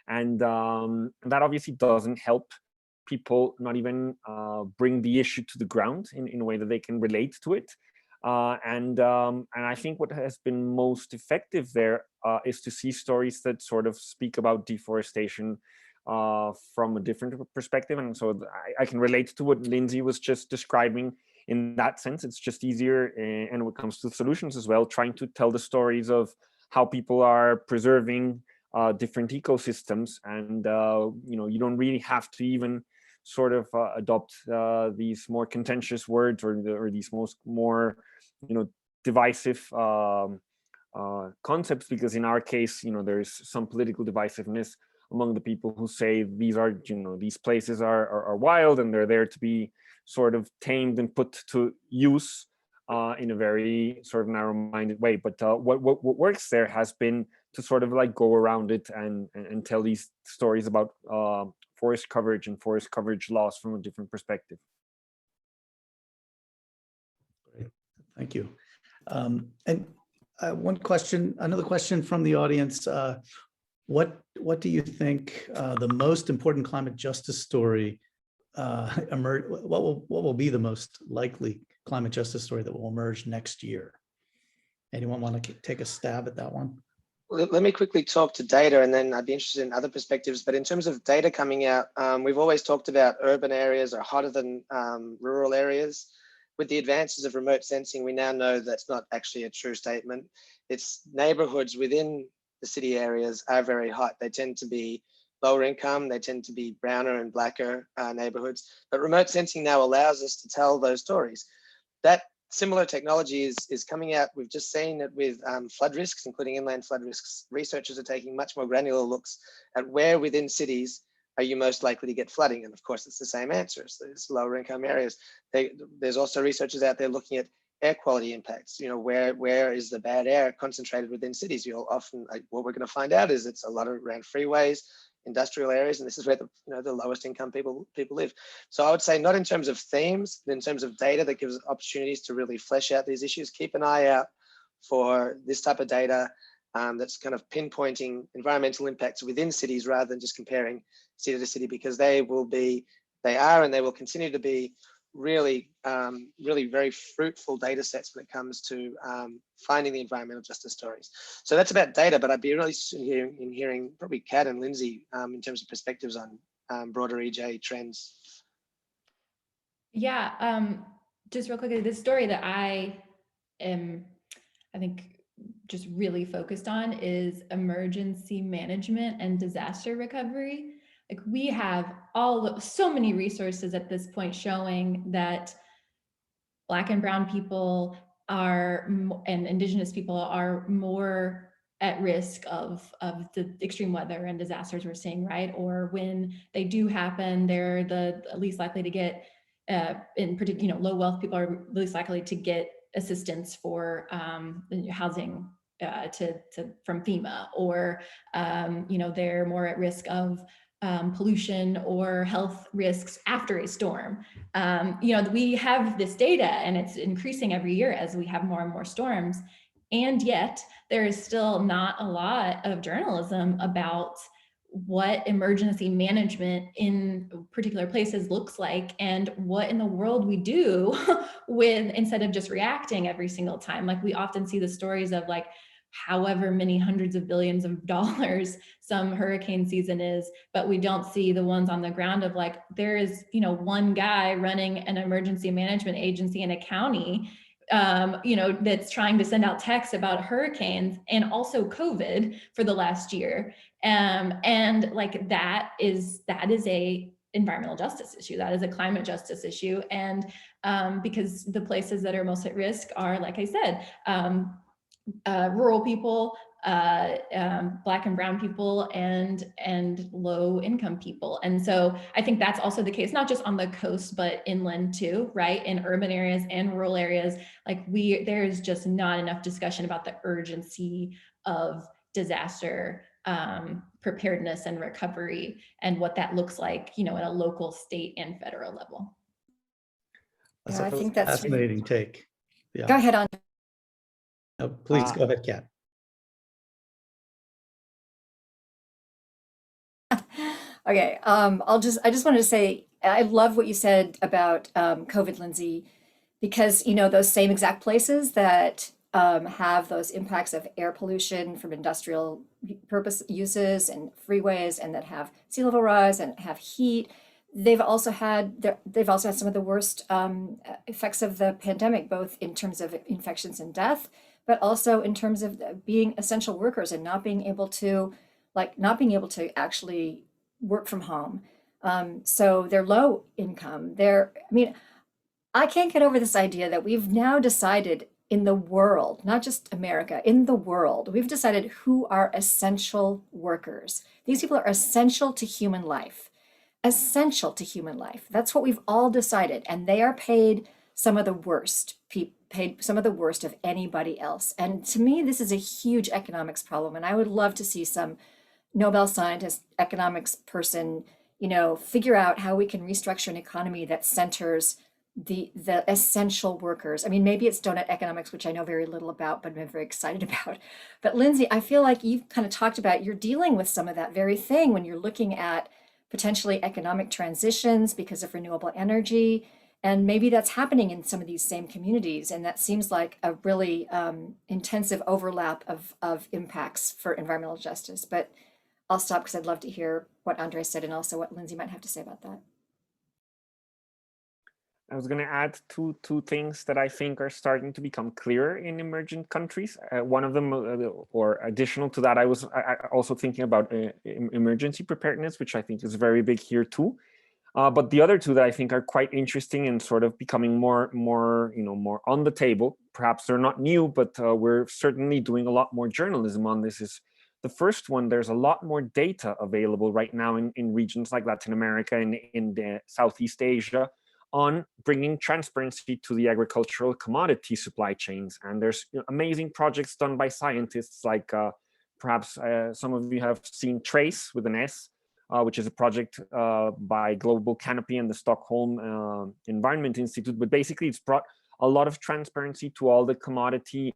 that obviously doesn't help people, not even bring the issue to the ground in a way that they can relate to it. And I think what has been most effective there is to see stories that sort of speak about deforestation from a different perspective. And so I can relate to what Lindsey was just describing. In that sense, it's just easier, and when it comes to solutions as well, trying to tell the stories of how people are preserving different ecosystems, and you know, you don't really have to even sort of adopt these more contentious words or these more you know, divisive concepts, because in our case, you know, there's some political divisiveness among the people who say these are, you know, these places are wild and they're there to be sort of tamed and put to use in a very sort of narrow-minded way. But what works there has been to sort of like go around it and tell these stories about forest coverage and forest coverage loss from a different perspective. Great, thank you. And another question from the audience. What do you think the most important climate justice story emerge? What will be the most likely climate justice story that will emerge next year? Anyone want to take a stab at that one? Let me quickly talk to data, and then I'd be interested in other perspectives. But in terms of data coming out, we've always talked about urban areas are hotter than rural areas. With the advances of remote sensing, we now know that's not actually a true statement. It's neighborhoods within the city areas are very hot. They tend to be lower income, they tend to be browner and blacker neighborhoods. But remote sensing now allows us to tell those stories. That similar technology is coming out. We've just seen it with flood risks, including inland flood risks. Researchers are taking much more granular looks at where within cities are you most likely to get flooding? And of course, it's the same answer. So it's lower income areas. There's also researchers out there looking at air quality impacts. You know, where is the bad air concentrated within cities? You'll often, what we're going to find out is it's a lot around freeways, industrial areas, and this is where the lowest income people live. So I would say not in terms of themes, but in terms of data that gives opportunities to really flesh out these issues. Keep an eye out for this type of data that's kind of pinpointing environmental impacts within cities rather than just comparing city to city, because they are and they will continue to be really very fruitful data sets when it comes to finding the environmental justice stories. So that's about data, but I'd be really interested in hearing probably Kat and Lindsey in terms of perspectives on broader EJ trends. Yeah, just real quickly, this story that I think just really focused on is emergency management and disaster recovery. Like, we have so many resources at this point showing that Black and brown people and Indigenous people are more at risk of the extreme weather and disasters we're seeing, right? Or when they do happen, they're the least likely to get, in particular, low wealth people are least likely to get assistance for housing from FEMA, or they're more at risk of pollution or health risks after a storm. We have this data, and it's increasing every year as we have more and more storms. And yet there is still not a lot of journalism about what emergency management in particular places looks like, and what in the world we do instead of just reacting every single time. Like, we often see the stories of like however many hundreds of billions of dollars some hurricane season is, but we don't see the ones on the ground of like, there is, one guy running an emergency management agency in a county, that's trying to send out texts about hurricanes and also COVID for the last year. And like, that is a environmental justice issue. That is a climate justice issue. And because the places that are most at risk are, like I said, rural people, Black and brown people, and low income people. And so I think that's also the case, not just on the coast, but inland too, right? In urban areas and rural areas, like there's just not enough discussion about the urgency of disaster preparedness and recovery, and what that looks like, at a local, state, and federal level. Yeah, I think that's fascinating take. Yeah. Go ahead, Andrés. Please go ahead, Kat. Okay, I just wanted to say, I love what you said about COVID, Lindsey, because those same exact places that have those impacts of air pollution from industrial purpose uses and freeways, and that have sea level rise and have heat, they've also had some of the worst effects of the pandemic, both in terms of infections and death, but also in terms of being essential workers and not being able to actually work from home. So they're low income. I can't get over this idea that we've now decided in the world, not just America, in the world, we've decided who are essential workers. These people are essential to human life. Essential to human life. That's what we've all decided. And they are paid some of the worst, paid some of the worst of anybody else. And to me, this is a huge economics problem. And I would love to see some Nobel scientist, economics person, figure out how we can restructure an economy that centers the essential workers. I mean, maybe it's donut economics, which I know very little about, but I'm very excited about. But Lindsey, I feel like you've kind of talked about, you're dealing with some of that very thing when you're looking at potentially economic transitions because of renewable energy. And maybe that's happening in some of these same communities. And that seems like a really intensive overlap of impacts for environmental justice. But I'll stop because I'd love to hear what Andrés said and also what Lindsey might have to say about that. I was going to add two things that I think are starting to become clearer in emergent countries. One of them, or additional to that, I also thinking about emergency preparedness, which I think is very big here too. But the other two that I think are quite interesting and sort of becoming more on the table. Perhaps they're not new, but we're certainly doing a lot more journalism on this. Is the first one. There's a lot more data available right now in regions like Latin America and in Southeast Asia on bringing transparency to the agricultural commodity supply chains. And there's amazing projects done by scientists like perhaps some of you have seen Trace with an S, which is a project by Global Canopy and the Stockholm Environment Institute. But basically, it's brought a lot of transparency to all the commodity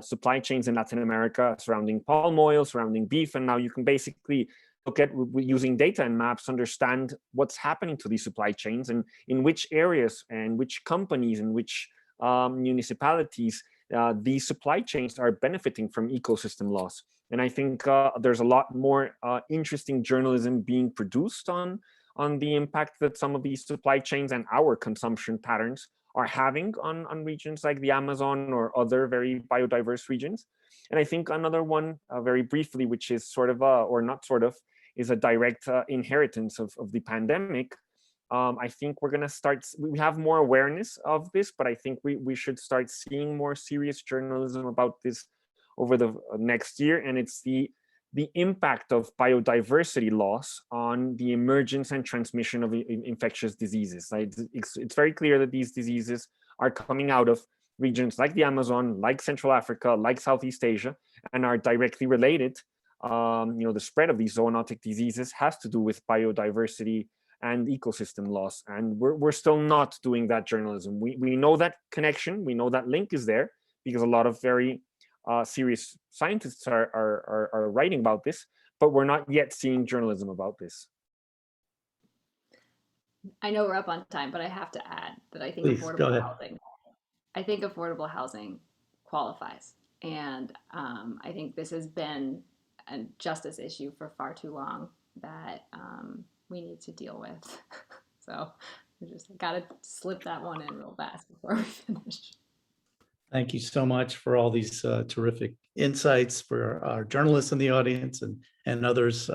supply chains in Latin America surrounding palm oil, surrounding beef. And now you can basically look at, using data and maps, understand what's happening to these supply chains and in which areas and which companies and which municipalities these supply chains are benefiting from ecosystem loss. And I think there's a lot more interesting journalism being produced on the impact that some of these supply chains and our consumption patterns are having on regions like the Amazon or other very biodiverse regions. And I think another one, very briefly, which is sort of, or not sort of, is a direct inheritance of the pandemic. I think we're going to start, we have more awareness of this, but I think we should start seeing more serious journalism about this over the next year. And it's the impact of biodiversity loss on the emergence and transmission of infectious diseases. It's very clear that these diseases are coming out of regions like the Amazon, like Central Africa, like Southeast Asia, and are directly related. The spread of these zoonotic diseases has to do with biodiversity and ecosystem loss. And we're still not doing that journalism. We know that connection, we know that link is there because a lot of very serious scientists are writing about this, but we're not yet seeing journalism about this. I know we're up on time, but I have to add that I think affordable housing qualifies. And I think this has been a justice issue for far too long that we need to deal with. So we just got to slip that one in real fast before we finish. Thank you so much for all these terrific insights, for our journalists in the audience and others,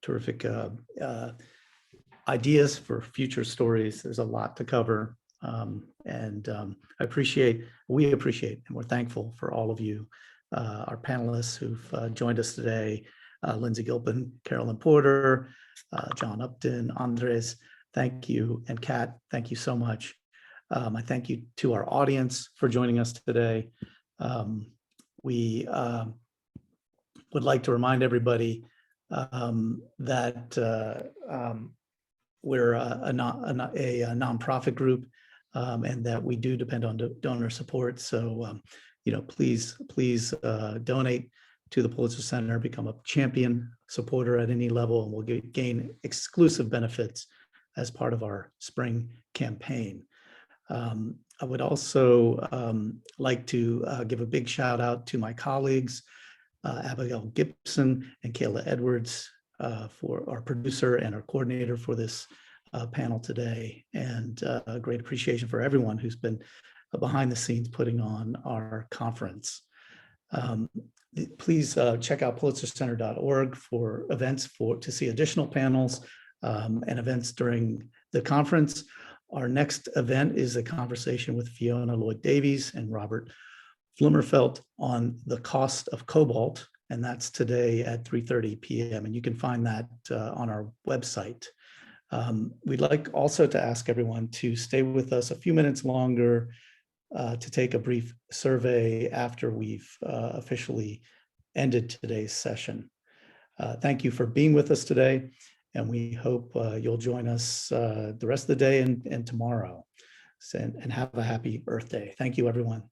terrific ideas for future stories. There's a lot to cover. We appreciate, and we're thankful for all of you, our panelists who've joined us today, Lyndsey Gilpin, Carolyn Porter, John Upton, Andrés, thank you, and Kat, thank you so much. I thank you to our audience for joining us today. We would like to remind everybody that we're a nonprofit group and that we do depend on donor support. So, please donate to the Pulitzer Center, become a champion supporter at any level, and we'll gain exclusive benefits as part of our spring campaign. I would also like to give a big shout out to my colleagues, Abigail Gibson and Kayla Edwards, for our producer and our coordinator for this panel today, and a great appreciation for everyone who's been behind the scenes putting on our conference. Please check out pulitzercenter.org for events to see additional panels and events during the conference. Our next event is a conversation with Fiona Lloyd-Davies and Robert Flummerfelt on the cost of cobalt, and that's today at 3:30 p.m. And you can find that on our website. We'd like also to ask everyone to stay with us a few minutes longer to take a brief survey after we've officially ended today's session. Thank you for being with us today, and we hope you'll join us the rest of the day and tomorrow. And have a happy Earth Day. Thank you, everyone.